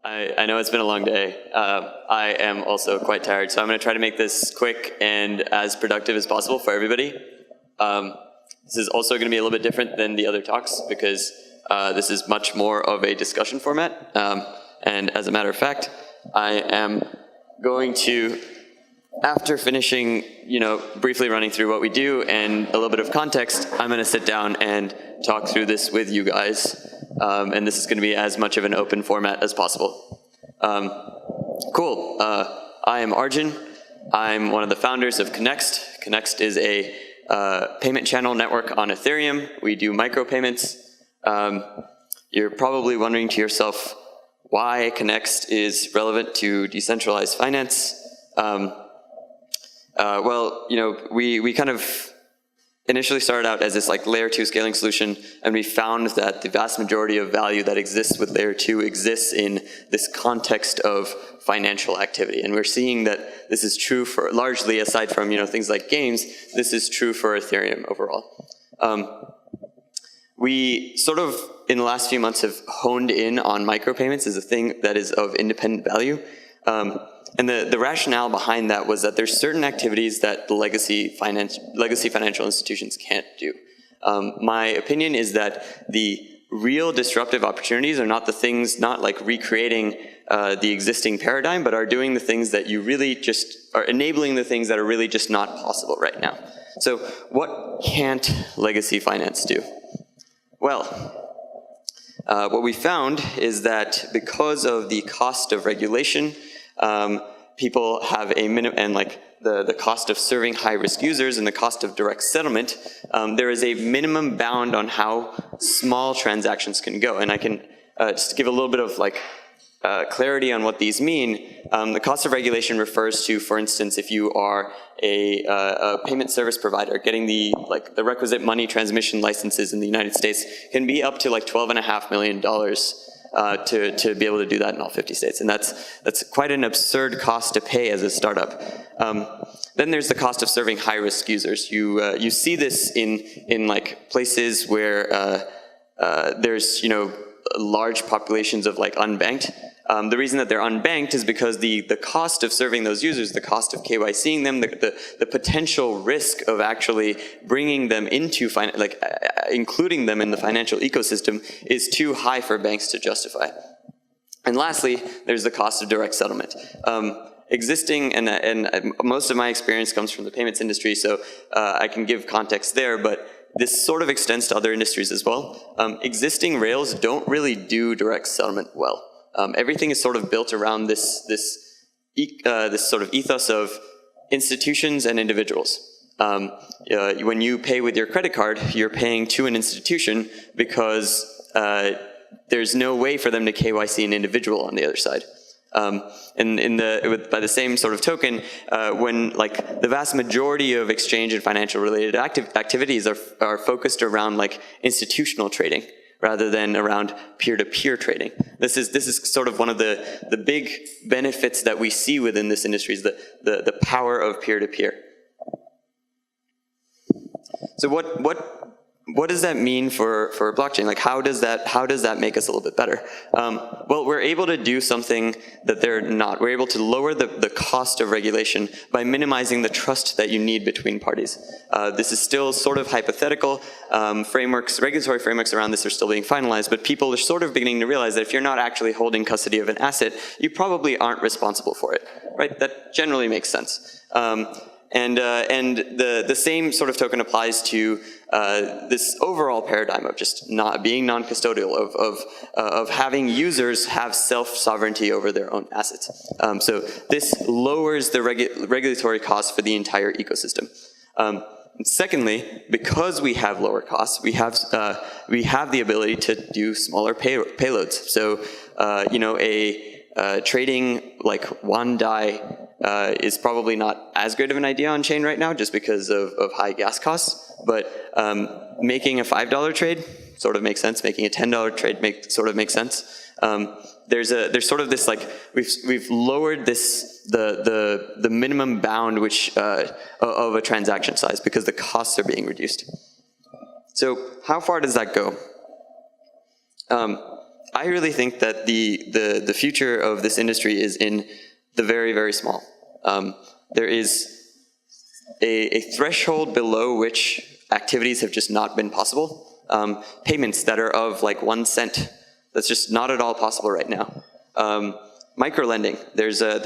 I know it's been a long day. I am also quite tired, so I'm going to try to make this quick and as productive as possible for everybody. This is also going to be a little bit different than the other talks because this is much more of a discussion format. And as a matter of fact, I am going to, after finishing, briefly running through what we do and a little bit of context, I'm going to sit down and talk through this with you guys. And this is going to be as much of an open format as possible. Cool. I am Arjun. I'm one of the founders of Connext. Connext is a payment channel network on Ethereum. We do micropayments. You're probably wondering to yourself why Connext is relevant to decentralized finance. Well, we kind of initially started out as this layer 2 scaling solution, and we found that the vast majority of value that exists with layer 2 exists in this context of financial activity. And we're seeing that this is true for, largely aside from things like games, this is true for Ethereum overall. We sort of, in the last few months, have honed in on micropayments as a thing that is of independent value. And the rationale behind that was that there's certain activities that the legacy financial institutions can't do. My opinion is that the real disruptive opportunities are not the things, not like recreating the existing paradigm, but are doing the things that you really just, are enabling the things that are really just not possible right now. So what can't legacy finance do? Well, what we found is that because of the cost of regulation, people have a minimum, and the cost of serving high-risk users and the cost of direct settlement, there is a minimum bound on how small transactions can go. And I can just give a little bit of clarity on what these mean. The cost of regulation refers to, for instance, if you are a payment service provider, getting the requisite money transmission licenses in the United States can be up to $12.5 million. To be able to do that in all 50 states. And that's quite an absurd cost to pay as a startup. Then there's the cost of serving high-risk users. You see this in places where there's large populations of unbanked. The reason that they're unbanked is because the cost of serving those users, the cost of KYCing them, the potential risk of actually bringing them into, including them in the financial ecosystem is too high for banks to justify. And lastly, there's the cost of direct settlement. Existing, and most of my experience comes from the payments industry, so I can give context there, but this sort of extends to other industries as well. Existing rails don't really do direct settlement well. Everything is sort of built around this sort of ethos of institutions and individuals. When you pay with your credit card, you're paying to an institution because there's no way for them to KYC an individual on the other side. By the same sort of token, when the vast majority of exchange and financial related activities are focused around institutional trading, rather than around peer-to-peer trading. This is sort of one of the big benefits that we see within this industry, is the power of peer-to-peer. So what does that mean for blockchain? How does that make us a little bit better? Well, we're able to do something that they're not. We're able to lower the cost of regulation by minimizing the trust that you need between parties. This is still sort of hypothetical. Regulatory frameworks around this are still being finalized, but people are sort of beginning to realize that if you're not actually holding custody of an asset, you probably aren't responsible for it, right? That generally makes sense. And the same sort of token applies to this overall paradigm of just not being non-custodial, of having users have self-sovereignty over their own assets. So this lowers the regulatory costs for the entire ecosystem. Secondly, because we have lower costs, we have the ability to do smaller payloads. So trading one DAI is probably not as great of an idea on chain right now, just because of high gas costs. But making a $5 trade sort of makes sense. Making a $10 trade sort of makes sense. There's sort of this we've lowered the minimum bound of a transaction size because the costs are being reduced. So how far does that go? I really think that the future of this industry is in the very, very small. There is a threshold below which activities have just not been possible. Payments that are of like 1 cent, that's just not at all possible right now. Microlending, there's a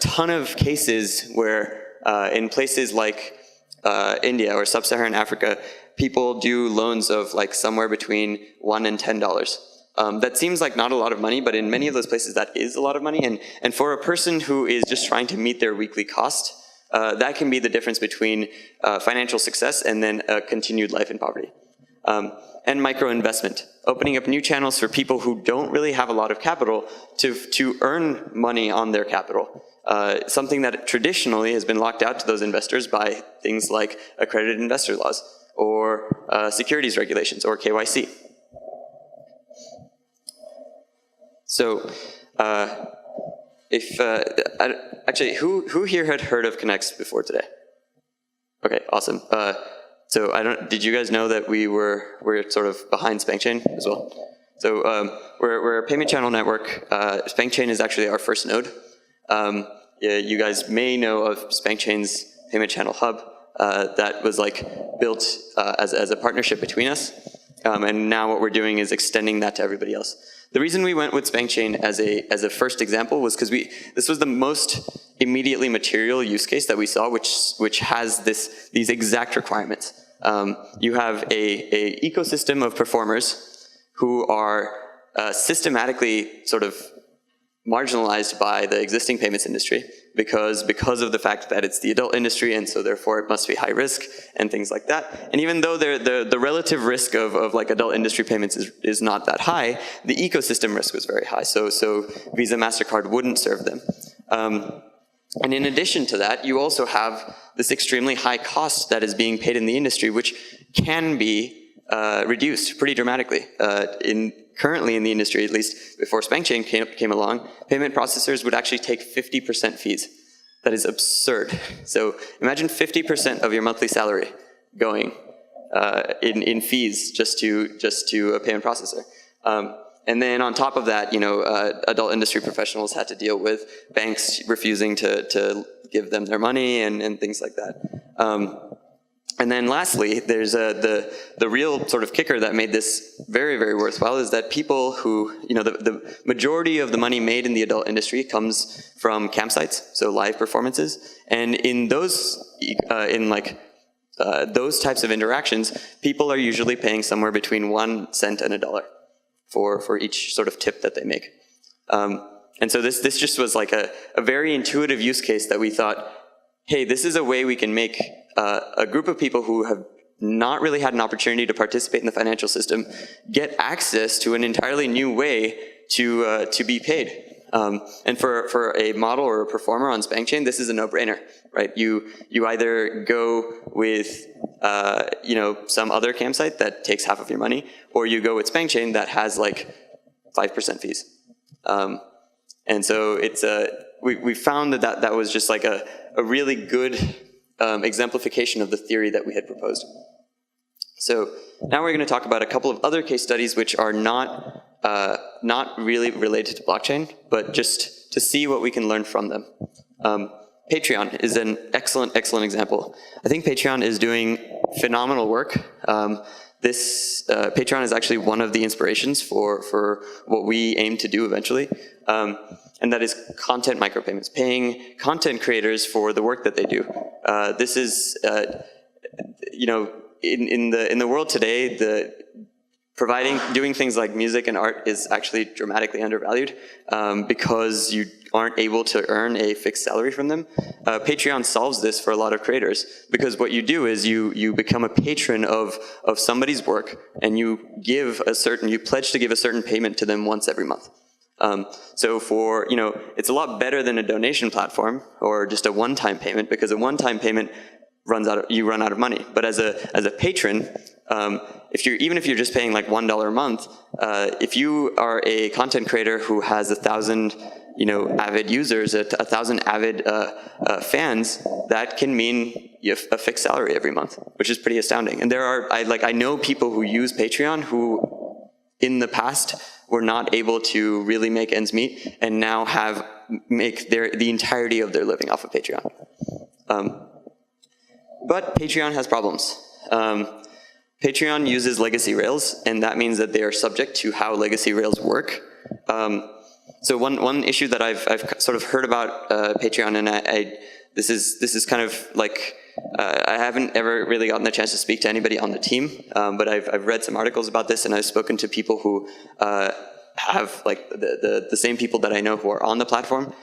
ton of cases where in places like India or sub-Saharan Africa, people do loans of like somewhere between $1 and $10. That seems like not a lot of money, but in many of those places that is a lot of money. And for a person who is just trying to meet their weekly cost, that can be the difference between financial success and then a continued life in poverty. And micro-investment, opening up new channels for people who don't really have a lot of capital to earn money on their capital. Something that traditionally has been locked out to those investors by things like accredited investor laws or securities regulations or KYC. So, actually, who here had heard of Connext before today? Okay, awesome. So did you guys know that we're sort of behind SpankChain as well? So we're a payment channel network. SpankChain is actually our first node. Yeah, you guys may know of SpankChain's payment channel hub that was like built as a partnership between us. And now what we're doing is extending that to everybody else. The reason we went with SpankChain as a first example was because this was the most immediately material use case that we saw, which has these exact requirements. You have a ecosystem of performers who are systematically sort of marginalized by the existing payments industry because of the fact that it's the adult industry, and so therefore it must be high risk and things like that. And even though the relative risk of like adult industry payments is not that high, the ecosystem risk was very high. So Visa, MasterCard wouldn't serve them. And in addition to that, you also have this extremely high cost that is being paid in the industry, which can be reduced pretty dramatically. Currently in the industry, at least before SpankChain came along, payment processors would actually take 50% fees. That is absurd. So imagine 50% of your monthly salary going in fees just to a payment processor. And then on top of that, adult industry professionals had to deal with banks refusing to give them their money and things like that. And then lastly, there's the real sort of kicker that made this very, very worthwhile is that people who, the majority of the money made in the adult industry comes from campsites, so live performances. And in those, those types of interactions, people are usually paying somewhere between 1 cent and $1 for each sort of tip that they make. And so this just was like a very intuitive use case that we thought, hey, this is a way we can make a group of people who have not really had an opportunity to participate in the financial system get access to an entirely new way to be paid. And for a model or a performer on SpankChain, this is a no-brainer, right? You either go with some other campsite that takes half of your money, or you go with SpankChain that has like 5% fees. And so it's we found that was just like a really good exemplification of the theory that we had proposed. So now we're going to talk about a couple of other case studies which are not really related to blockchain, but just to see what we can learn from them. Patreon is an excellent example. I think Patreon is doing phenomenal work. Patreon is actually one of the inspirations for what we aim to do eventually. And that is content micropayments, paying content creators for the work that they do. This is, in the world today, doing things like music and art is actually dramatically undervalued because you aren't able to earn a fixed salary from them. Patreon solves this for a lot of creators because what you do is you become a patron of somebody's work and you pledge to give a certain payment to them once every month. So it's a lot better than a donation platform or just a one-time payment because a one-time payment you run out of money. But as a patron, even if you're just paying like $1 a month, if you are a content creator who has 1,000 avid users, 1,000 avid fans, that can mean you have a fixed salary every month, which is pretty astounding. And I know people who use Patreon who in the past were not able to really make ends meet and now make the entirety of their living off of Patreon. But Patreon has problems. Patreon uses legacy rails, and that means that they are subject to how legacy rails work. So one issue that I've sort of heard about Patreon, and this is kind of like, I haven't ever really gotten the chance to speak to anybody on the team, but I've read some articles about this, and I've spoken to people who have like the same people that I know who are on the platform.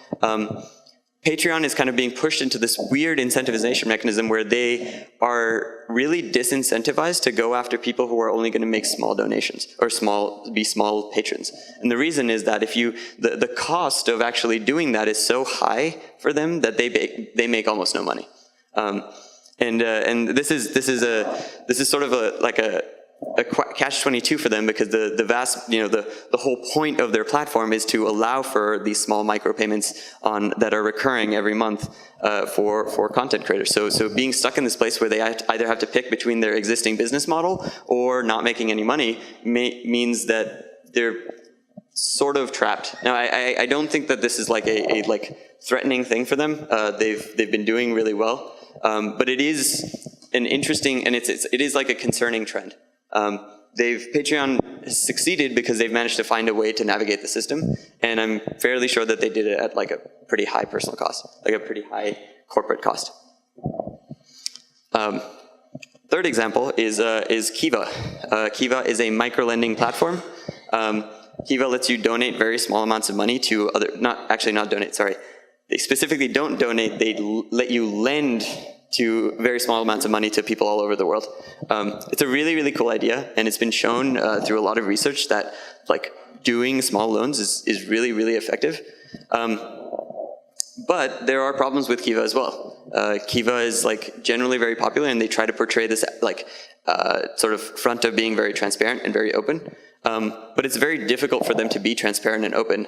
Patreon is kind of being pushed into this weird incentivization mechanism where they are really disincentivized to go after people who are only going to make small donations or be small patrons. And the reason is that if the cost of actually doing that is so high for them that they make almost no money. And this is sort of a catch-22 for them, because the whole point of their platform is to allow for these small micropayments that are recurring every month for content creators. So being stuck in this place where they either have to pick between their existing business model or not making any money means that they're sort of trapped. Now, I don't think that this is like a threatening thing for them. They've been doing really well, but it is an interesting, and it is like a concerning trend. Patreon succeeded because they've managed to find a way to navigate the system, and I'm fairly sure that they did it at like a pretty high personal cost, like a pretty high corporate cost. Third example is Kiva. Kiva is a micro-lending platform. Kiva lets you donate very small amounts of money to They specifically don't donate, they let you lend to very small amounts of money to people all over the world. It's a really, really cool idea, and it's been shown through a lot of research that like doing small loans is really, really effective. But there are problems with Kiva as well. Kiva is like generally very popular, and they try to portray this like sort of front of being very transparent and very open. But it's very difficult for them to be transparent and open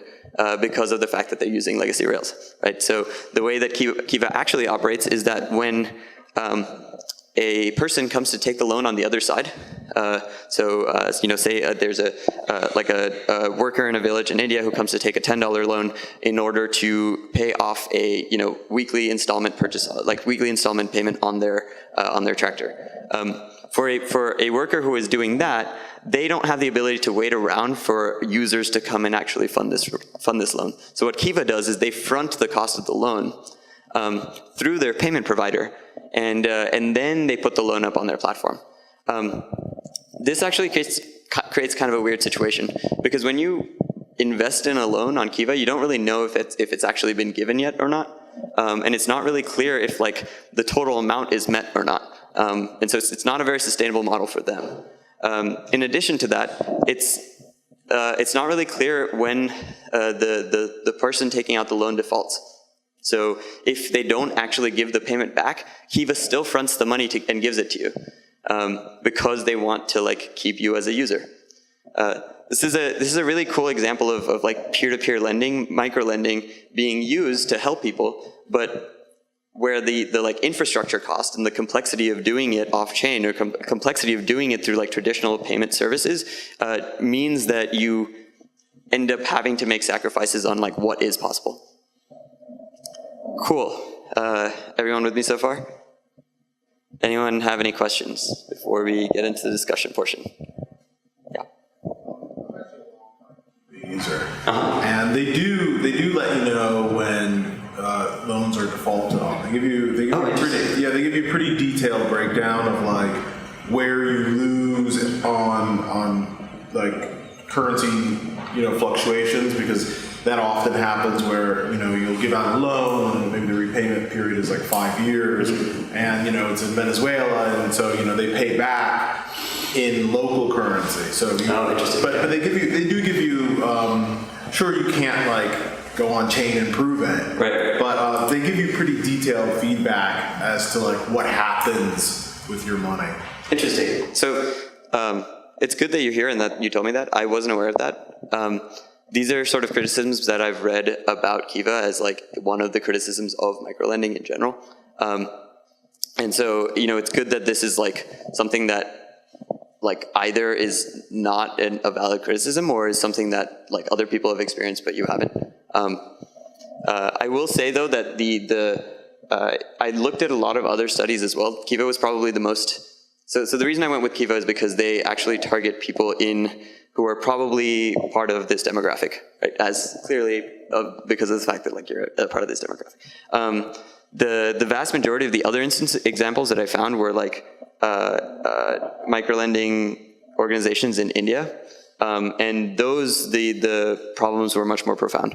because of the fact that they're using legacy rails, right? So the way that Kiva actually operates is that when a person comes to take the loan on the other side, say there's a worker in a village in India who comes to take a $10 loan in order to pay off a weekly installment payment on their tractor. For a worker who is doing that, they don't have the ability to wait around for users to come and actually fund this loan. So what Kiva does is they front the cost of the loan through their payment provider, and then they put the loan up on their platform. This actually creates kind of a weird situation, because when you invest in a loan on Kiva, you don't really know if it's actually been given yet or not, and it's not really clear if like the total amount is met or not. And so it's not a very sustainable model for them. In addition to that, it's not really clear when the person taking out the loan defaults. So if they don't actually give the payment back, Kiva still fronts the money and gives it to you because they want to like keep you as a user. This is a really cool example of like peer-to-peer lending, micro-lending being used to help people, but where the like infrastructure cost and the complexity of doing it off-chain, or complexity of doing it through like traditional payment services means that you end up having to make sacrifices on like what is possible. Cool. Everyone with me so far? Anyone have any questions before we get into the discussion portion? Yeah. User. And they do let you know when loans are defaulted on. They give you a pretty detailed breakdown of like where you lose on like currency fluctuations, because that often happens where you'll give out a loan and maybe the repayment period is like 5 years, and it's in Venezuela, and so they pay back in local currency. So but they do give you sure, you can't like go on chain and prove it, right? But they give you pretty detailed feedback as to like what happens with your money. Interesting. So it's good that you're here and that you told me that. I wasn't aware of that. These are sort of criticisms that I've read about Kiva as like one of the criticisms of microlending in general. And so, it's good that this is like something that like either is not a valid criticism or is something that like other people have experienced but you haven't. I will say though that I looked at a lot of other studies as well. Kiva was probably the most, so the reason I went with Kiva is because they actually target people who are probably part of this demographic, right? As clearly because of the fact that like you're a part of this demographic. The vast majority of the other examples that I found were like microlending organizations in India, and those the problems were much more profound.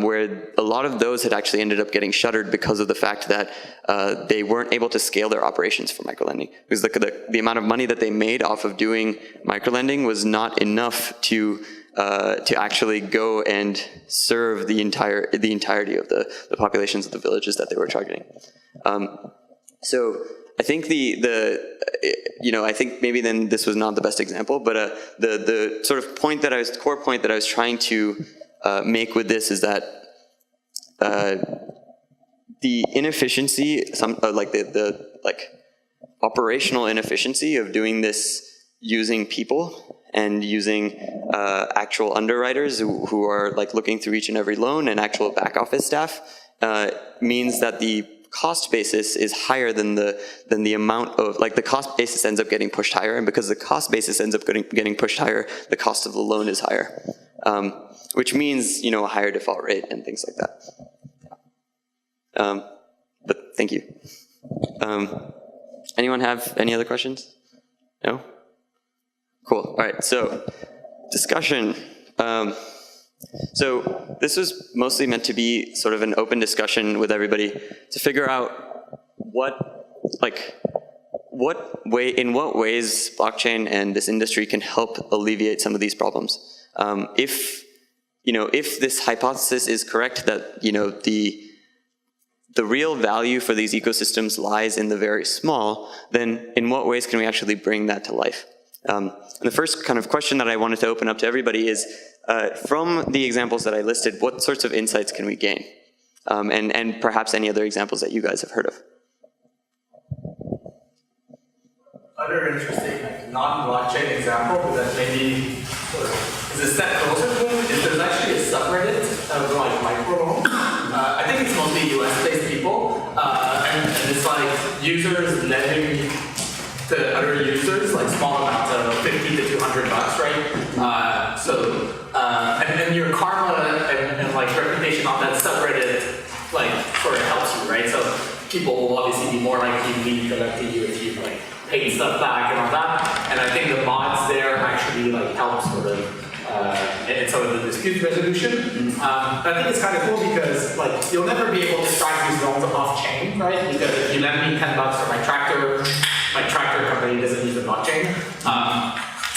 Where a lot of those had actually ended up getting shuttered because of the fact that they weren't able to scale their operations for microlending. Because the amount of money that they made off of doing microlending was not enough to actually go and serve the entirety of the populations of the villages that they were targeting. So I think I think maybe then this was not the best example, but the sort of core point that I was trying to make with this is that the inefficiency, the operational inefficiency of doing this using people and using actual underwriters who are like looking through each and every loan and actual back office staff means that the cost basis is higher than the amount of, like the cost basis ends up getting pushed higher, and because the cost basis ends up getting pushed higher, the cost of the loan is higher. Which means, a higher default rate and things like that. But thank you. Anyone have any other questions? No? Cool, all right, so discussion. So this was mostly meant to be sort of an open discussion with everybody to figure out in what ways blockchain and this industry can help alleviate some of these problems. If this hypothesis is correct that, the real value for these ecosystems lies in the very small, then in what ways can we actually bring that to life? And the first kind of question that I wanted to open up to everybody is, from the examples that I listed, what sorts of insights can we gain? And perhaps any other examples that you guys have heard of. Other interesting, non-blockchain example, but that maybe is a step closer to it, is there's actually a subreddit of like microloans. I think it's mostly US-based people, and it's like users lending to other users, like small amounts of 50 to 200 bucks, right? And your karma and like reputation on that subreddit like sort of helps you, right? So people will obviously be more likely to be collecting you if you like paid stuff back and all that. And I think the mods there actually like help sort of in some of the dispute resolution. I think it's kind of cool because like you'll never be able to track these loans off chain, right? Because if you lend me 10 bucks for my tractor company doesn't use the blockchain.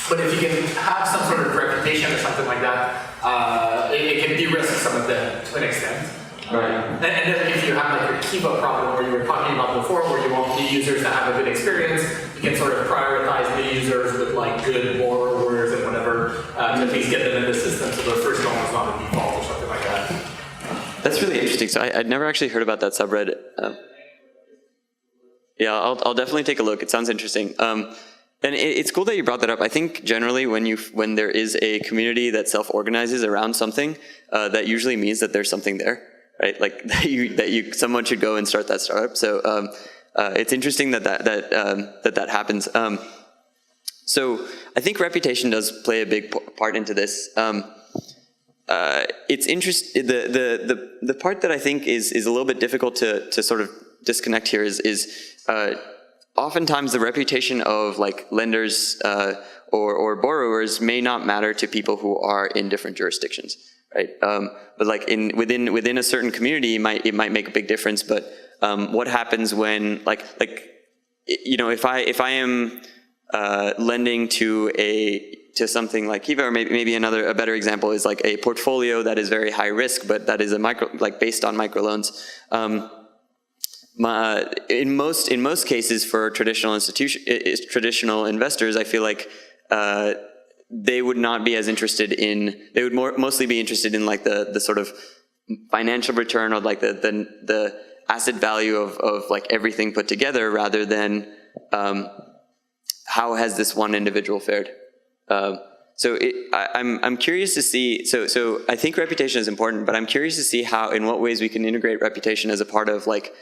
But if you can have some sort of reputation or something like that, it can de-risk some of them to an extent. Right. And then if you have like your Kiva problem where you were talking about before, where you want the users to have a good experience, you can sort of prioritize the users with like good borrowers and whatever to at least get them in the system so their first loan is not a default or something like that. That's really interesting. So I'd never actually heard about that subreddit. Yeah, I'll definitely take a look. It sounds interesting. And it's cool that you brought that up. I think generally when there is a community that self-organizes around something, that usually means that there's something there, right? Like someone should go and start that startup. So it's interesting that happens. So I think reputation does play a big part into this. It's interesting. The part that I think is a little bit difficult to sort of disconnect here is oftentimes the reputation of like lenders or borrowers may not matter to people who are in different jurisdictions, right? But like within a certain community, it might make a big difference. But what happens when if I am lending to something like Kiva, or maybe a better example is like a portfolio that is very high risk, but that is based on microloans. In most cases for traditional investors, I feel like they would not be as interested in. They would mostly be interested in like the sort of financial return or like the asset value of like everything put together, rather than how has this one individual fared? I'm curious to see, so I think reputation is important, but I'm curious to see how, in what ways we can integrate reputation as a part of like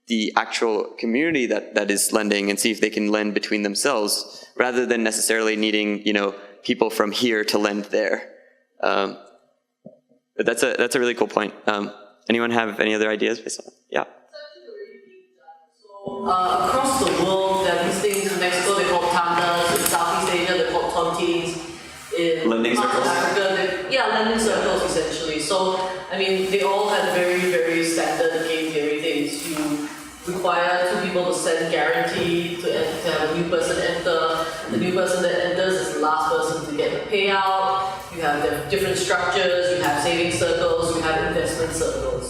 the actual community that is lending, and see if they can lend between themselves rather than necessarily needing, you know, people from here to lend there. But that's a really cool point. Anyone have any other ideas based on that? Yeah. Across the world, there are these things in Mexico they call tandas, in Southeast Asia they call tontines, in Lending circles? Africa, lending circles essentially. So, I mean, they all have very, very standard game theory things. You require two people to send guarantee to have a new person enter. The new person that enters is the last person to get the payout. You have the different structures, you have saving circles, you have investment circles.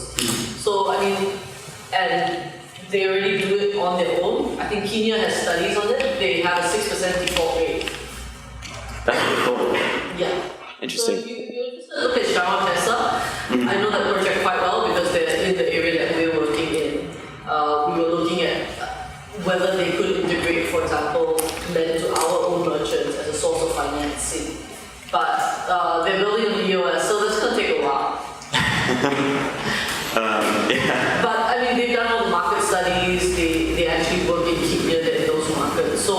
So, I mean, and they already do it on their own. I think Kenya has studies on it. They have a 6% default rate. That's really cool. Yeah. Interesting. So you just look at Dharma. I know that project quite well because they're in the area that we're working in. We were looking at whether they could integrate, for example, lend to our own merchants as a source of financing. But they're building on EOS, so that's going to take a while. But I mean, they've done all the market studies, they actually work in Kenya in those markets. So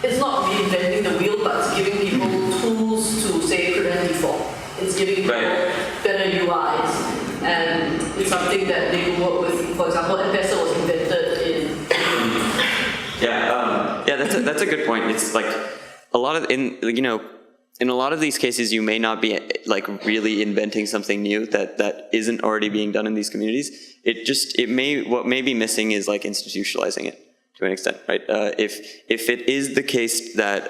it's not reinventing the wheel, but it's giving people tools to say prevent default. It's giving people better UIs, and it's something that they can work with. For example, M-Pesa was invented in. That's a good point. It's like a lot of in a lot of these cases, you may not be like really inventing something new that isn't already being done in these communities. What may be missing is like institutionalizing it to an extent, right? If it is the case that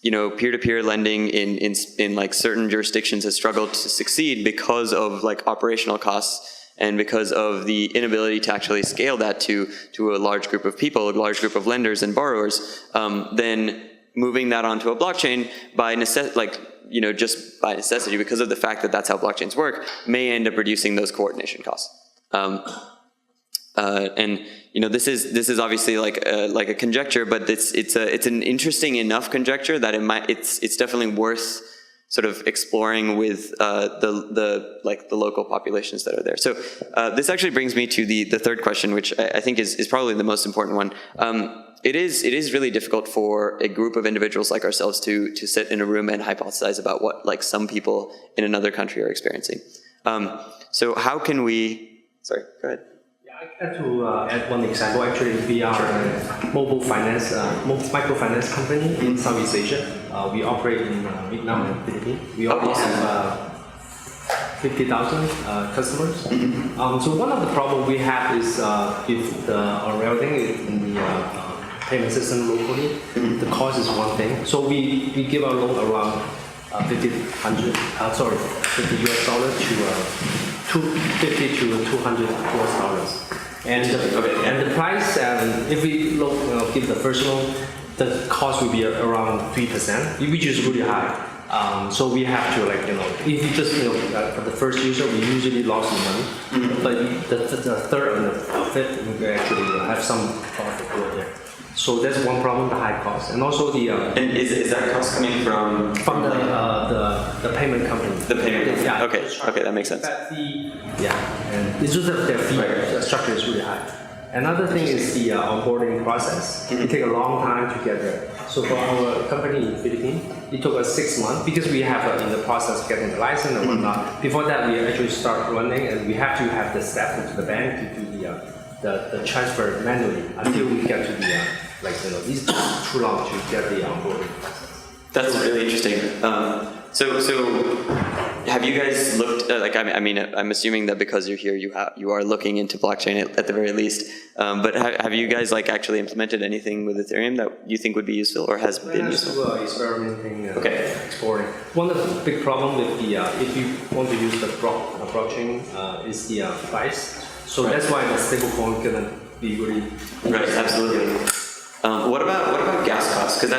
peer-to-peer lending in like certain jurisdictions has struggled to succeed because of like operational costs and because of the inability to actually scale that to a large group of people, a large group of lenders and borrowers, then moving that onto a blockchain just by necessity, because of the fact that that's how blockchains work, may end up reducing those coordination costs. This is obviously like a conjecture, but it's an interesting enough conjecture that it's definitely worth sort of exploring with the local populations that are there. So this actually brings me to the third question, which I think is probably the most important one. It is really difficult for a group of individuals like ourselves to sit in a room and hypothesize about what like some people in another country are experiencing. So how can we? Sorry, go ahead. I'd like to add one example. Actually, we are a mobile finance, microfinance company in Southeast Asia. We operate in Vietnam and Philippines. We already have 50,000 customers. So one of the problems we have is if the routing is in the payment system locally, the cost is one thing. So we give our loan around $50 US dollars to $250 to $200 US dollars. And the price, if we give the first loan, the cost will be around 3%, which is really high. So we have to if you just for the first user, we usually lost money, but the third and the fifth, we actually have some profit over there. So that's one problem, the high cost, and also the. And is that cost coming from the payment company? The payment company. Yeah. Okay, that makes sense. That and it's just that their fee structure is really high. Another thing is the onboarding process. It takes a long time to get there. So for our company in the Philippines, it took us 6 months because we have in the process getting the license and whatnot. Before that, we actually start running, and we have to have the staff into the bank to do the transfer manually until we get to the this is too long to get the onboarding process. That's really interesting. So have you guys looked? I'm assuming that because you're here, you are looking into blockchain at the very least. But have you guys actually implemented anything with Ethereum that you think would be useful or has been useful? Experimenting, exploring. One of the big problem with the if you want to use the blockchain is the price. So that's why the stablecoin gonna be really right. Absolutely. What about gas gas costs, because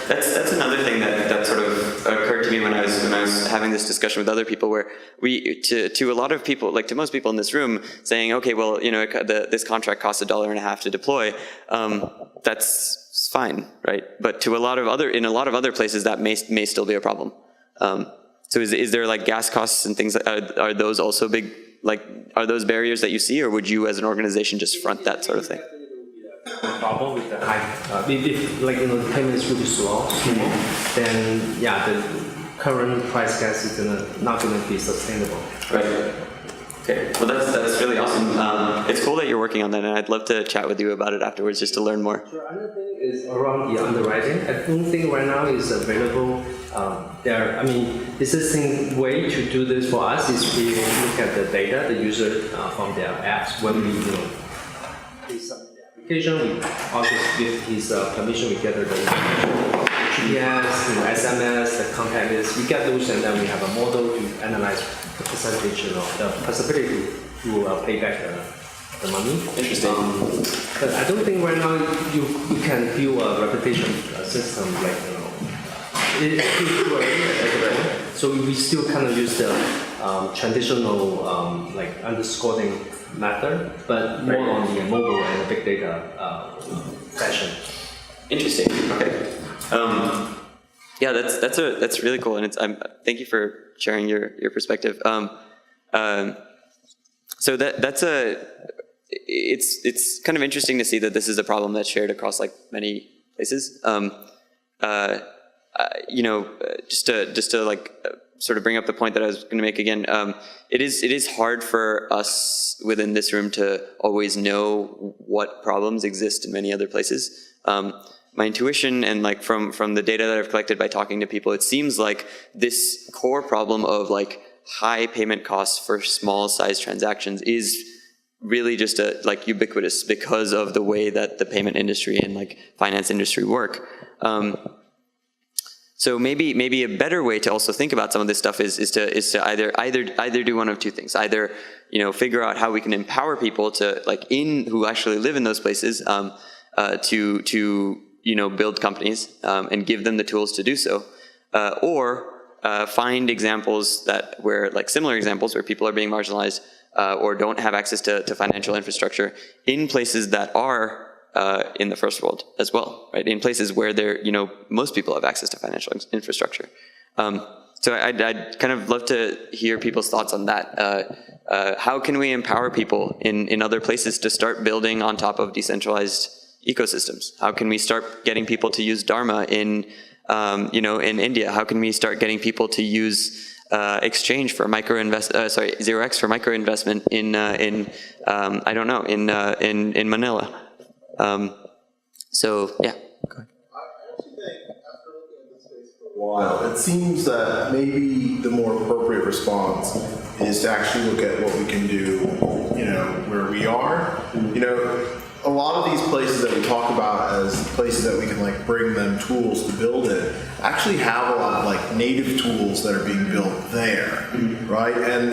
that's another thing that sort of occurred to me when I was having this discussion with other people, where to a lot of people, like to most people in this room, saying, okay, well, this contract costs $1.50 to deploy. That's fine, right? But in a lot of other places, that may still be a problem. So is there like gas costs and things? Are those also big? Like, are those barriers that you see, or would you as an organization just front that sort of thing? Problem with the high, if the payment is really slow, then the current price gas is not gonna be sustainable. Right. Okay. Well, that's really awesome. It's cool that you're working on that, and I'd love to chat with you about it afterwards, just to learn more. Sure. Another thing is around the underwriting. I don't think right now is available. Existing way to do this for us is we look at the data, the user from their apps. When we they submit the application, we also with his permission, we gather the GPS, SMS, the contact list. We get those, and then we have a model to analyze the percentage, the possibility to pay back the money. Interesting. But I don't think right now you can build a reputation system like it's too early. So we still kind of use the traditional underscoring method, but more on the mobile and the big data fashion. Interesting. Okay. That's really cool, and thank you for sharing your perspective. So it's kind of interesting to see that this is a problem that's shared across like many places. Just to like sort of bring up the point that I was going to make again, it is hard for us within this room to always know what problems exist in many other places. My intuition and like from the data that I've collected by talking to people, it seems like this core problem of like high payment costs for small size transactions is really just ubiquitous because of the way that the payment industry and like finance industry work. So maybe a better way to also think about some of this stuff is to either do one of two things. Either figure out how we can empower people to who actually live in those places to build companies and give them the tools to do so, or find examples similar examples where people are being marginalized or don't have access to financial infrastructure in places that are in the first world as well, right? In places where most people have access to financial infrastructure. So I'd kind of love to hear people's thoughts on that. How can we empower people in other places to start building on top of decentralized ecosystems? How can we start getting people to use Dharma in India? How can we start getting people to use exchange for Zero-X for micro investment in Manila? So yeah. Go ahead. I actually think after looking at this space for a while, it seems that maybe the more appropriate response is to actually look at what we can do, where we are. A lot of these places that we talk about as places that we can bring them tools to build it actually have a lot of native tools that are being built there, right? And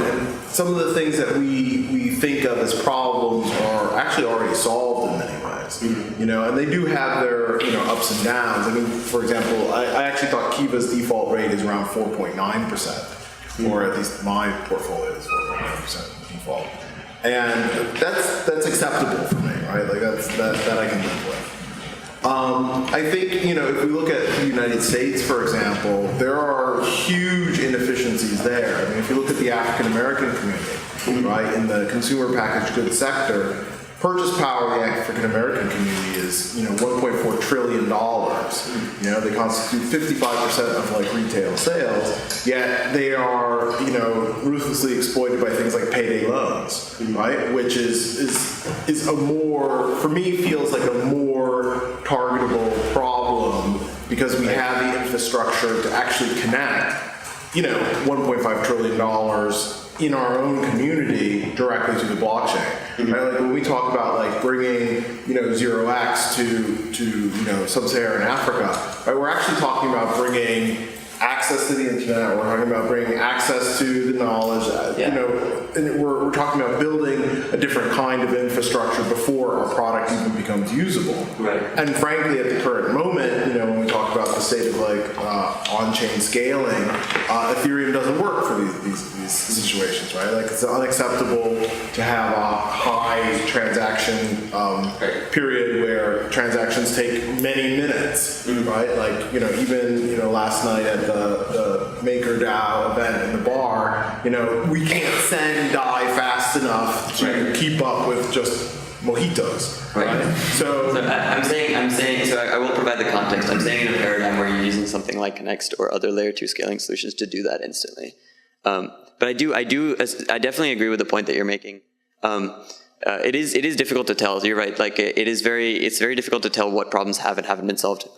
some of the things that we think of as problems are actually already solved in many ways, and they do have their ups and downs. I mean, for example, I actually thought Kiva's default rate is around 4.9%, or at least my portfolio is 4.9% default. And that's acceptable for me, right? That I can live with. I think, if we look at the United States, for example, there are huge inefficiencies there. I mean, if you look at the African American community, right, in the consumer packaged goods sector, purchase power of the African American community is, $1.4 trillion. They constitute 55% of retail sales, yet they are, ruthlessly exploited by things like payday loans, right? Which is a more, for me, feels like a more targetable problem because we have the infrastructure to actually connect, $1.5 trillion in our own community directly to the blockchain. Right? When we talk about bringing Zero-X to sub-Saharan Africa, right? We're actually talking about bringing access to the internet. We're talking about bringing access to the knowledge. And we're talking about building a different kind of infrastructure before our product even becomes usable. Right. And frankly, at the current moment, talk about the state of like on-chain scaling, Ethereum doesn't work for these situations, right? Like it's unacceptable to have a high transaction period where transactions take many minutes, right? Like, even, last night at the MakerDAO event in the bar, we can't send DAI fast enough to keep up with just mojitos, right? So I'm saying, so I will provide the context. I'm saying in a paradigm where you're using something like Connext or other layer 2 scaling solutions to do that instantly. But I definitely agree with the point that you're making. It is difficult to tell. You're right. Like it's very difficult to tell what problems have and haven't been solved.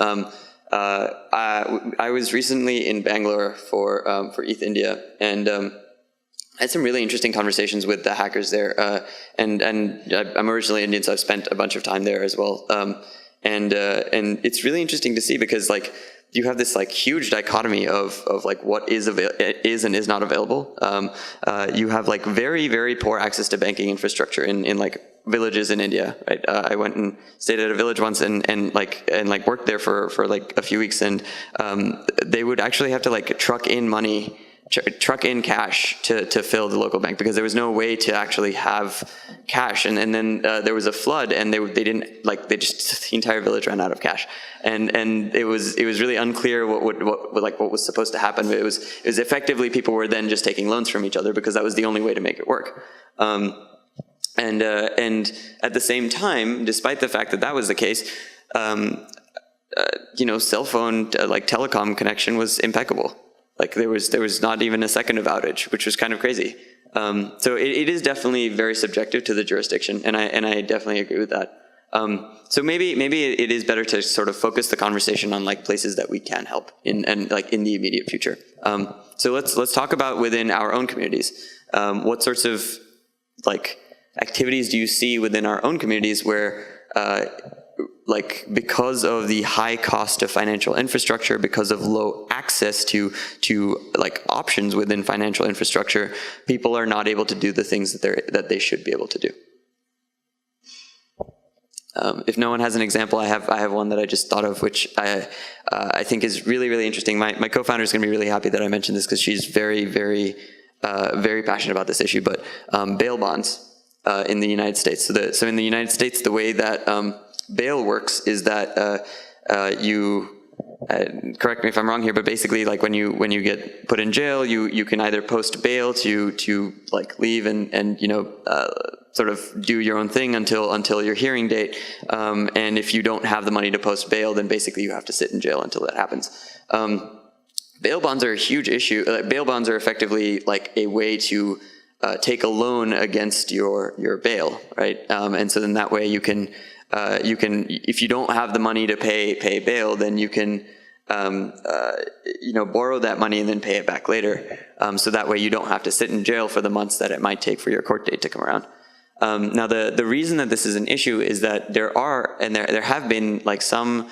I was recently in Bangalore for ETH India, and I had some really interesting conversations with the hackers there. And I'm originally Indian, so I've spent a bunch of time there as well. And it's really interesting to see because like you have this like huge dichotomy of like what is and is not available. You have like very, very poor access to banking infrastructure in like villages in India, right? I went and stayed at a village once and worked there for like a few weeks, and they would actually have to like truck in cash to fill the local bank because there was no way to actually have cash. And then there was a flood, and the entire village ran out of cash. And it was really unclear what was supposed to happen. It was effectively people were then just taking loans from each other because that was the only way to make it work. And at the same time, despite the fact that that was the case, cell phone like telecom connection was impeccable. Like there was not even a second of outage, which was kind of crazy. So it is definitely very subjective to the jurisdiction, and I definitely agree with that. So maybe it is better to sort of focus the conversation on like places that we can help in the immediate future. So let's talk about within our own communities. What sorts of like activities do you see within our own communities where because of the high cost of financial infrastructure, because of low access to like options within financial infrastructure, people are not able to do the things that they should be able to do? If no one has an example, I have one that I just thought of, which I think is really, really interesting. My co-founder is going to be really happy that I mentioned this because she's very, very, very passionate about this issue. But bail bonds in the United States. So in the United States, the way that bail works is that you correct me if I'm wrong here, but basically like when you get put in jail, you can either post bail to like leave and sort of do your own thing until your hearing date, and if you don't have the money to post bail, then basically you have to sit in jail until that happens. Bail bonds are a huge issue. Bail bonds are effectively like a way to take a loan against your bail, right? And so then that way you can if you don't have the money to pay bail, then you can borrow that money and then pay it back later. So that way you don't have to sit in jail for the months that it might take for your court date to come around. Now the reason that this is an issue is that there have been like some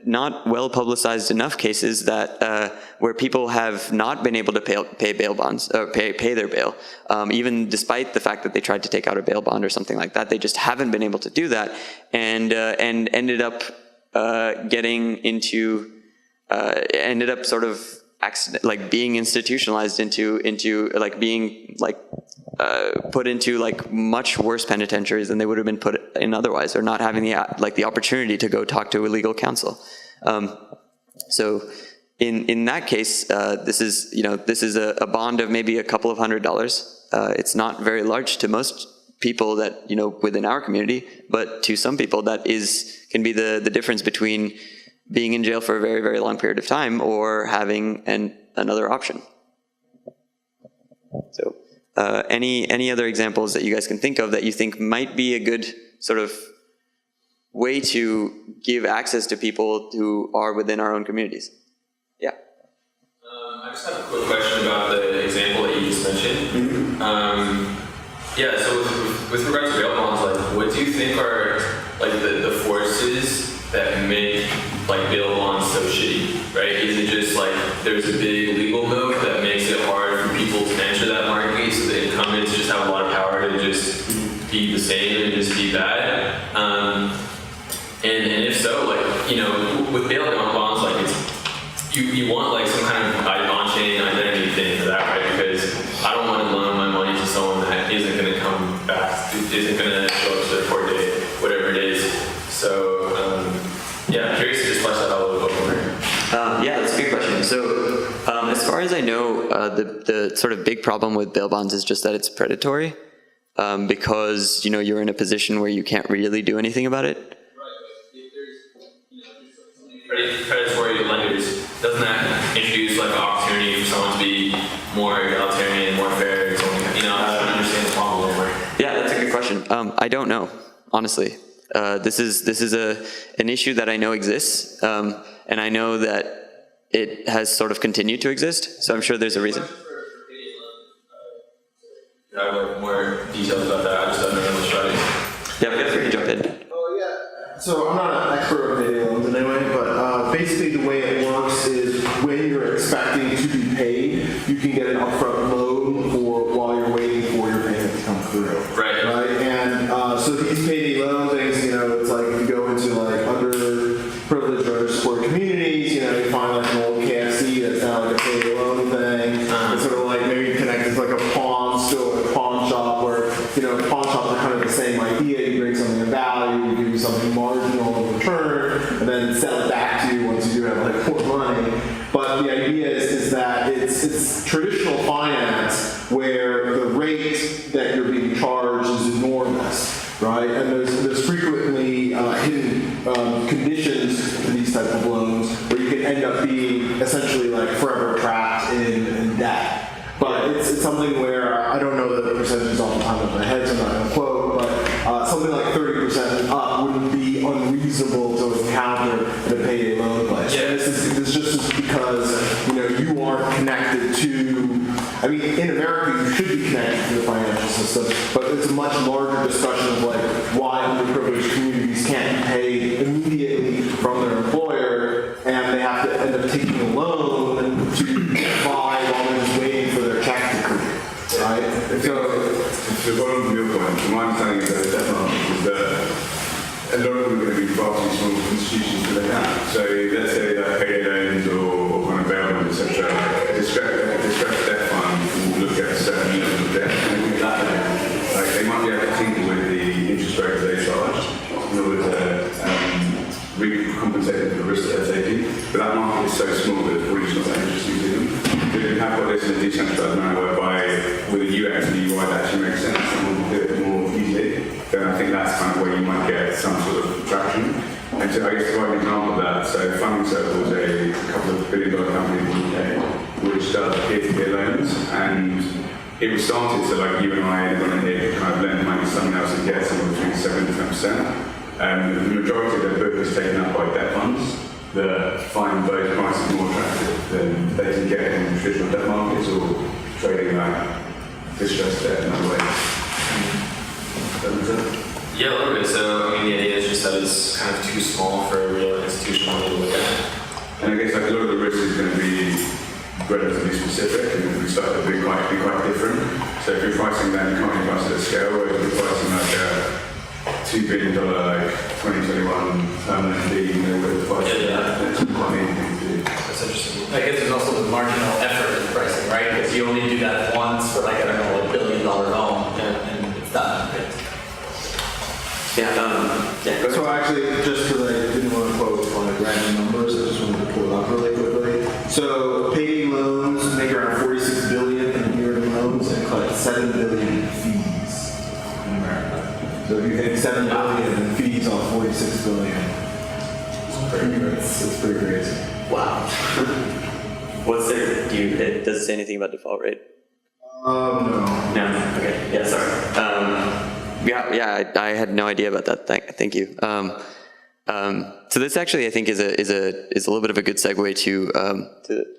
not well publicized enough cases that where people have not been able to pay bail bonds or pay their bail, even despite the fact that they tried to take out a bail bond or something like that. They just haven't been able to do that, and ended up ended up sort of like being institutionalized into like being like put into like much worse penitentiaries than they would have been put in otherwise, or not having the opportunity to go talk to a legal counsel. So in that case, this is a bond of maybe a couple of $100. It's not very large to most people that within our community, but to some people that can be the difference between being in jail for a very, very long period of time or having another option. So any other examples that you guys can think of that you think might be a good sort of way to give access to people who are within our own communities? Yeah. I just have a quick question about the example that you just mentioned. Yeah, so with regard to bail bonds, like what do you think are like the forces that make like bail bonds so shitty, right? Is it just like there's a big legal moat that makes it hard for people to enter that market, so the incumbents just have a lot of power to just be the same and just be bad? And if so, like with bail bonds, you want like some kind of on-chain identity thing for that, right? Because I don't want to loan my money to someone that isn't going to come back, isn't going to show up to their court date, whatever it is. So yeah, I'm curious to just flesh that out a little bit more. Yeah, that's a good question. So as far as I know, the sort of big problem with bail bonds is just that it's predatory, because you're in a position where you can't really do anything about it. Predatory lenders, doesn't that introduce like an opportunity for someone to be more egalitarian, more fair, or something? I don't understand the problem a little more. Yeah, that's a good question. I don't know, honestly. This is an issue that I know exists, and I know that it has sort of continued to exist. So I'm sure there's a reason. I have like more details about that. I just don't know much about it. Yeah, feel free to jump in. So I'm not an expert on payday loans in any way, but basically the way it works is when you're expecting to be paid, you can get an upfront loan for while you're waiting for your payment to come through. Right. And so these payday loan things, it's like if you go into like underprivileged or undersupported communities, you find like an old KFC that's now like a payday loan thing. It's sort of like maybe connected to like a pawn store, a pawn shop where, pawn shops are kind of the same idea. You bring something of value, you give you something marginal in return, and then sell it back to you once you do have like more money. But the idea is that it's traditional finance where the rate that you're being charged is enormous, right? And there's frequently hidden conditions to these type of loans where you can end up being essentially like forever trapped in debt. But it's something where I don't know the percentages off the top of my head, so I'm not going to quote, but something like 30% up wouldn't be unreasonable to encounter in a payday loan place. Yeah. This just because you aren't connected to. I mean, in America, you should be connected to the financial system, but it's a much larger discussion of like why underprivileged communities can't be paid immediately from their employer, and they have to end up taking a loan to buy while they're just waiting for their check to clear, right? So the bottom of your point, my understanding is that the debt market is that a lot of them are going to be far too small institutions to lend out. So let's say that payday loans or kind of bail bonds, etc. A distressed debt fund will look at certain levels of debt and look at that. Like they might be able to tinker with the interest rates they charge in order to really compensate for the risk that they're taking. But that market is so small that it's probably just not that interesting to them. But if you have got this in a decentralized manner whereby with a UX and UI that actually makes sense and we'll do it more easily, then I think that's kind of where you might get some sort of traction. And so I guess to provide an example of that, so Funding Circle is a couple of $billion company in the UK which does peer-to-peer loans, and it was started so like you and I, anyone in here could kind of lend money to someone else and get somewhere between 7 to 10%. The majority of their book is taken up by debt funds that find those prices more attractive than they can get in traditional debt markets or trading like distressed debt in other ways. Yeah, a little bit. So, I mean, the idea is just that it's kind of too small for a real institution to look at. And I guess like a lot of the risk is going to be relatively specific, and we start to be quite different. So if you're pricing then you can't really price it at scale, whereas if you're pricing like a $2 billion like 2021 permanent fee, with the price of that, it's quite an easy thing to do. That's interesting. I guess there's also the marginal effort in pricing, right? Because you only do that once for like, I don't know, $1 billion loan, and it's done. Right? Yeah, So actually, just because I didn't want to quote like random numbers, I just wanted to pull it up really quickly. So payday loans make around $46 billion in year loans and collect $7 billion in fees in America. So if you hit $7 billion in fees on $46 billion, it's pretty crazy. Wow. What's there? Does it say anything about default rate? No. No. Okay. Yeah. Sorry. Yeah. I had no idea about that. Thank you. So this actually, I think, is a little bit of a good segue to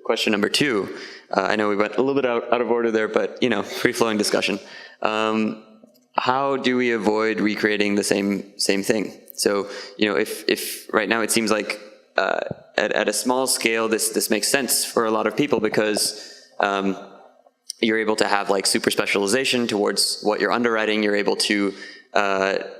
question number 2. I know we went a little bit out of order there, but free flowing discussion. How do we avoid recreating the same thing? So if right now it seems like at a small scale this makes sense for a lot of people because you're able to have like super specialization towards what you're underwriting. You're able to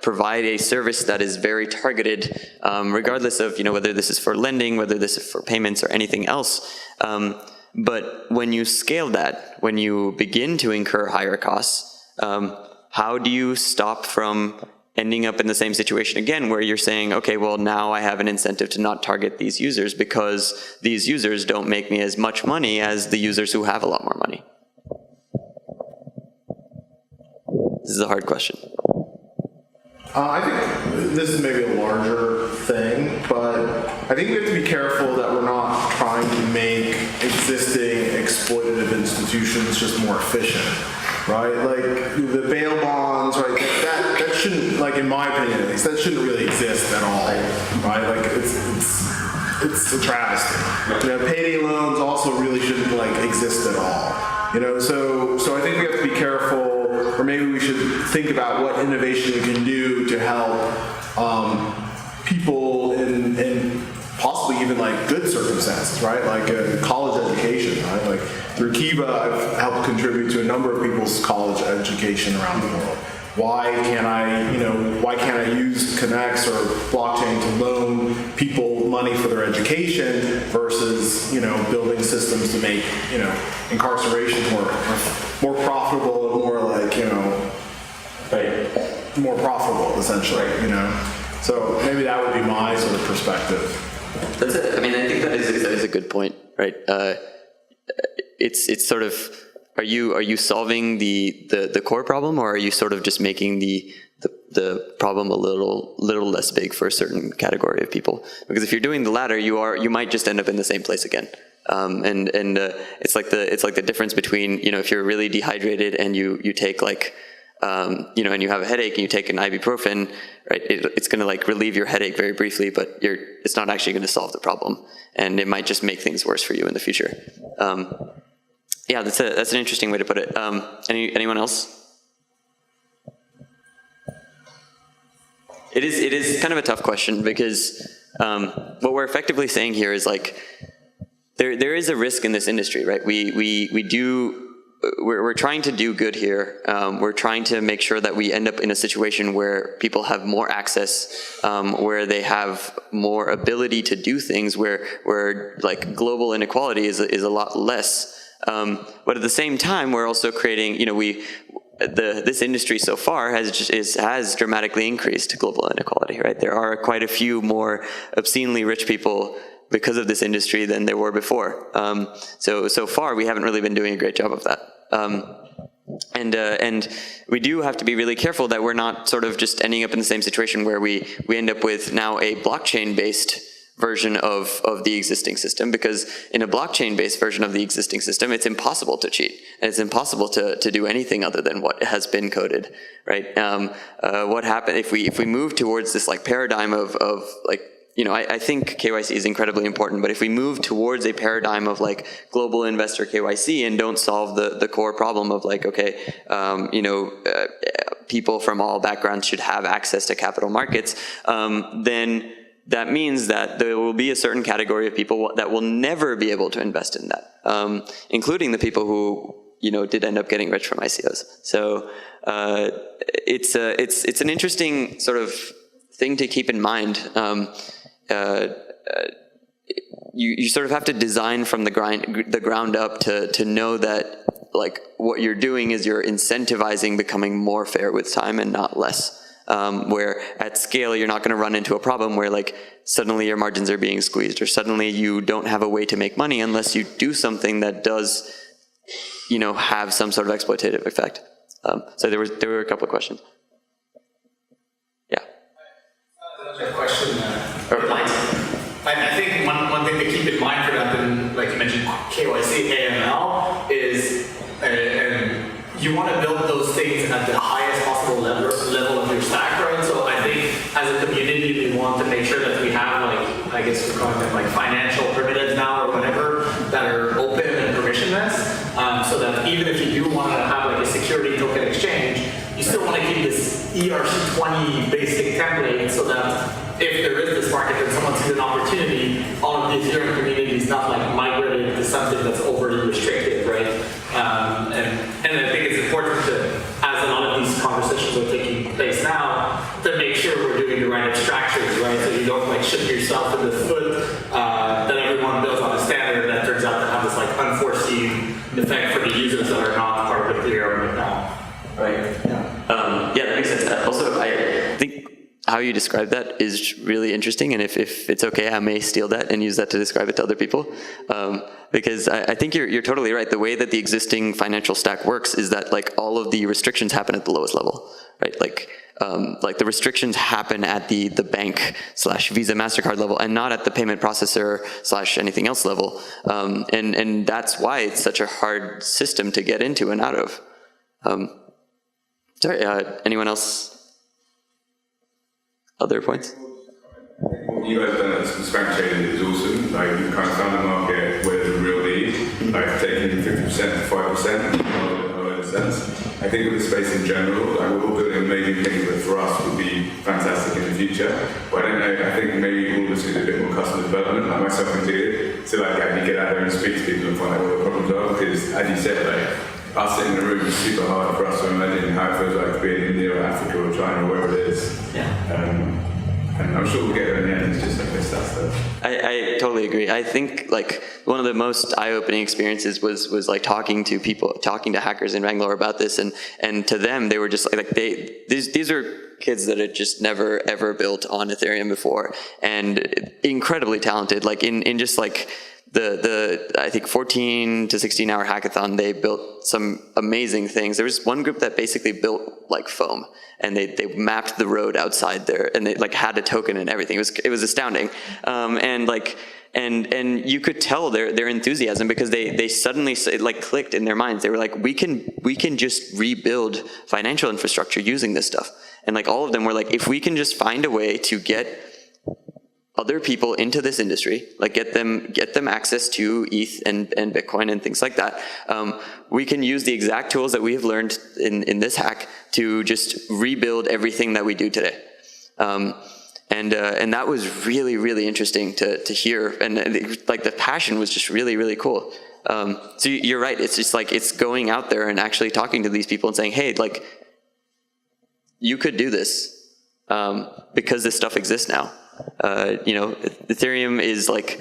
provide a service that is very targeted, regardless of whether this is for lending, whether this is for payments or anything else. But when you scale that, when you begin to incur higher costs, how do you stop from ending up in the same situation again, where you're saying, okay, well, now I have an incentive to not target these users because these users don't make me as much money as the users who have a lot more money? This is a hard question. I think this is maybe a larger thing, but I think we have to be careful that we're not trying to make existing exploitative institutions just more efficient, right? Like the bail bonds, right? That shouldn't, like in my opinion at least, that shouldn't really exist at all, right? Like it's a travesty. Payday loans also really shouldn't exist at all. So I think we have to be careful, or maybe we should think about what innovation we can do to help people in possibly even good circumstances, right? Like a college education, right? Like through Kiva, I've helped contribute to a number of people's college education around the world. Why can't I use Connext or blockchain to loan people money for their education versus, building systems to make, incarceration more profitable and more more profitable essentially, So maybe that would be my sort of perspective. That's it. I mean, I think that is a good point, right? It's sort of, are you solving the core problem, or are you sort of just making the problem a little less big for a certain category of people? Because if you're doing the latter, you might just end up in the same place again. And it's like the difference between, if you're really dehydrated and you take and you have a headache and you take an ibuprofen, right? It's going to relieve your headache very briefly, but it's not actually going to solve the problem, and it might just make things worse for you in the future. Yeah, that's an interesting way to put it. Anyone else? It is kind of a tough question, because what we're effectively saying here is there is a risk in this industry, right? We're trying to do good here. We're trying to make sure that we end up in a situation where people have more access, where they have more ability to do things, where global inequality is a lot less. But at the same time, we're also creating, this industry so far has dramatically increased global inequality, right? There are quite a few more obscenely rich people because of this industry than there were before. So far, we haven't really been doing a great job of that. And we do have to be really careful that we're not sort of just ending up in the same situation where we end up with now a blockchain-based version of the existing system, because in a blockchain-based version of the existing system, it's impossible to cheat, and it's impossible to do anything other than what has been coded, right? What happened if we move towards this paradigm of I think KYC is incredibly important, but if we move towards a paradigm of global investor KYC and don't solve the core problem of people from all backgrounds should have access to capital markets, then that means that there will be a certain category of people that will never be able to invest in that, including the people who did end up getting rich from ICOs. So it's an interesting sort of thing to keep in mind. You sort of have to design from the ground up to know that what you're doing is you're incentivizing becoming more fair with time and not less. Where at scale you're not going to run into a problem where suddenly your margins are being squeezed, or suddenly you don't have a way to make money unless you do something that does have some sort of exploitative effect. So there were a couple of questions. Yeah. Another question. I think one thing to keep in mind for that, and like you mentioned, KYC, AML, is you want to build those things at the highest possible level of your stack, right? So I think as a community, we want to make sure that we have I guess we're calling them financial primitives now or whatever, that are open and permissionless, so that even if you do want to have a security token exchange, you still want to keep this ERC20 basic template so that if there is this market and someone sees an opportunity, all of the Ethereum community is not migrated to something that's overly restricted, right? And I think it's important to, as a lot of these conversations are taking place now, features that are not part of the Ethereum now. Right. Yeah, that makes sense. Also, I think how you describe that is really interesting, and if it's okay, I may steal that and use that to describe it to other people. Because I think you're totally right. The way that the existing financial stack works is that like all of the restrictions happen at the lowest level, right? Like the restrictions happen at the bank / Visa MasterCard level, and not at the payment processor / anything else level. And that's why it's such a hard system to get into and out of. Sorry, anyone else? Other points? What you guys done at SpankChain is awesome. Like, you kind of found a market where the real need, like taking 50% to 5%, in a sense. I think with the space in general, like we're all building amazing things that for us would be fantastic in the future. But I don't know, I think maybe all of us could do a bit more custom development, like myself included, to like actually get out there and speak to people and find out what the problems are. Because as you said, like, us sitting in the room is super hard for us to imagine how it feels like to be in India or Africa or China or wherever it is. Yeah. And I'm sure we'll get there in the end. It's just like this stuff. I totally agree. I think like one of the most eye-opening experiences was like talking to people, talking to hackers in Bangalore about this, and to them they were just like these are kids that had just never ever built on Ethereum before, and incredibly talented. Like in just like the I think 14 to 16 hour hackathon, they built some amazing things. There was one group that basically built like foam, and they mapped the road outside there, and they like had a token and everything. It was astounding, and you could tell their enthusiasm, because they suddenly like clicked in their minds. They were like, we can just rebuild financial infrastructure using this stuff, and like all of them were like, if we can just find a way to get other people into this industry, like get them access to ETH and Bitcoin and things like that, we can use the exact tools that we have learned in this hack to just rebuild everything that we do today. And that was really, really interesting to hear, and like the passion was just really, really cool. So you're right, it's just like, it's going out there and actually talking to these people and saying, hey, like, you could do this because this stuff exists now. You know, Ethereum is like,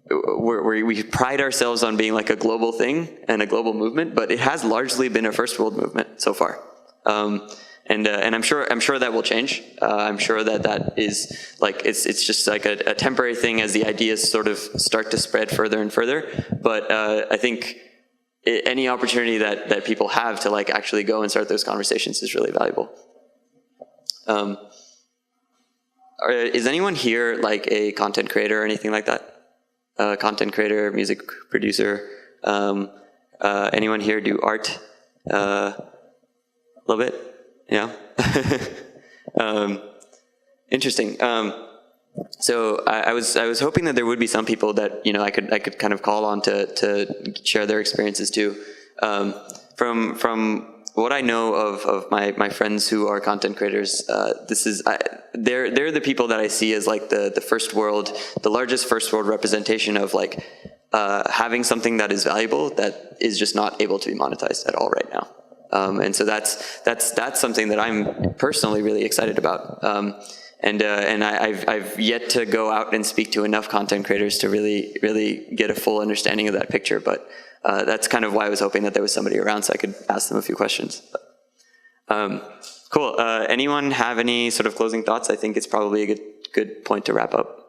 we pride ourselves on being like a global thing and a global movement, but it has largely been a first world movement so far. And I'm sure that will change. I'm sure that is like, it's just like a temporary thing as the ideas sort of start to spread further and further. But I think any opportunity that people have to like actually go and start those conversations is really valuable. Is anyone here like a content creator or anything like that? Content creator, music producer. Anyone here do art? A little bit? Yeah. Interesting. So I was hoping that there would be some people that, you know, I could kind of call on to share their experiences too. From what I know of my friends who are content creators, they're the people that I see as like the largest first world representation of like having something that is valuable that is just not able to be monetized at all right now. And so that's something that I'm personally really excited about. And I've yet to go out and speak to enough content creators to really get a full understanding of that picture. But that's kind of why I was hoping that there was somebody around so I could ask them a few questions. Cool. Anyone have any sort of closing thoughts? I think it's probably a good point to wrap up.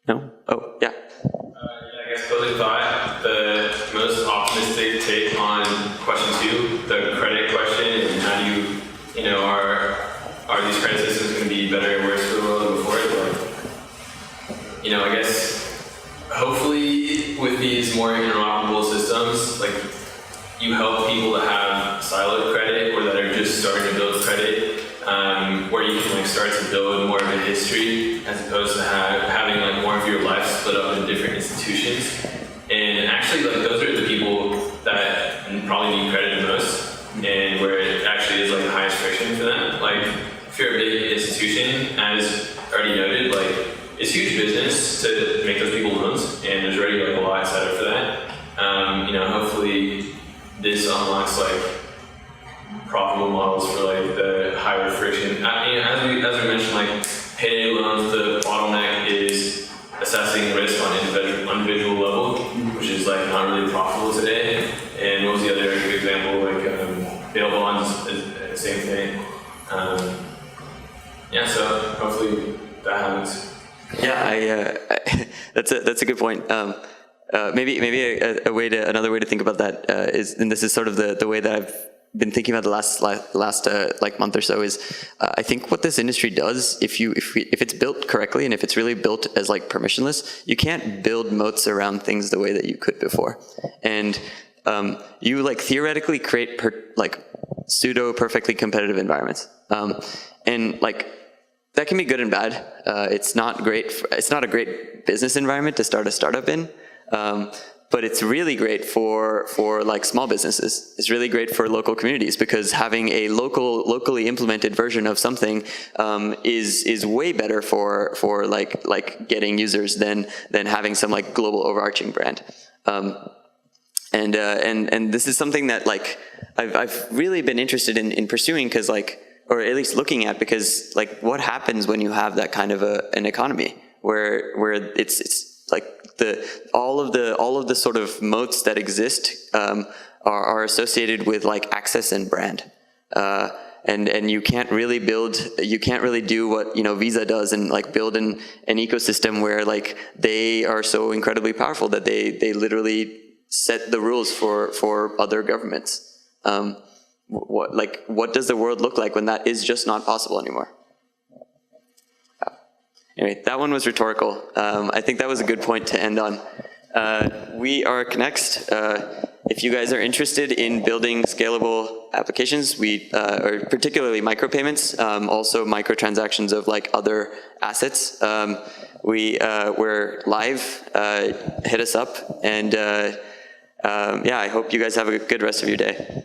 No? Oh, yeah. I guess closing thought, the most optimistic take on question 2, the credit question, and how do you know, are these credit systems going to be better or worse for the world than before? Like, you know, I guess hopefully with these more interoperable systems, like you help people that have siloed credit or that are just starting to build credit, where you can like start to build more of a history as opposed to having like more of your life split up in different institutions. And actually, like those are the people that probably need credit the most, and where it actually is like the highest friction for them. Like if you're a big institution, as already noted, like it's huge business to make those people loans, and there's already like a lot set up for that. You know, hopefully this unlocks like profitable models for like the higher friction. You know, as we mentioned, like payday loans, the bottleneck is assessing risk on individual level, which is like not really profitable hopefully that happens. Yeah, that's a good point. Maybe another way to think about that is, and this is sort of the way that I've been thinking about the last like month or so, is I think what this industry does, if it's built correctly and if it's really built as like permissionless, you can't build moats around things the way that you could before, and you like theoretically create pseudo perfectly competitive environments, and like that can be good and bad. It's not great. It's not a great business environment to start a startup in. But it's really great for like small businesses. It's really great for local communities, because having a locally implemented version of something is way better for like getting users than having some like global overarching brand. And this is something that like I've really been interested in pursuing, because like, or at least looking at, because like what happens when you have that kind of an economy where it's like all of the sort of moats that exist are associated with like access and brand, and you can't really do what Visa does and like build an ecosystem where like they are so incredibly powerful that they literally set the rules for other governments. What does the world look like when that is just not possible anymore? Anyway, that one was rhetorical. I think that was a good point to end on. We are Connext. If you guys are interested in building scalable applications, or particularly micropayments, also microtransactions of like other assets, we're live. Hit us up, and yeah, I hope you guys have a good rest of your day.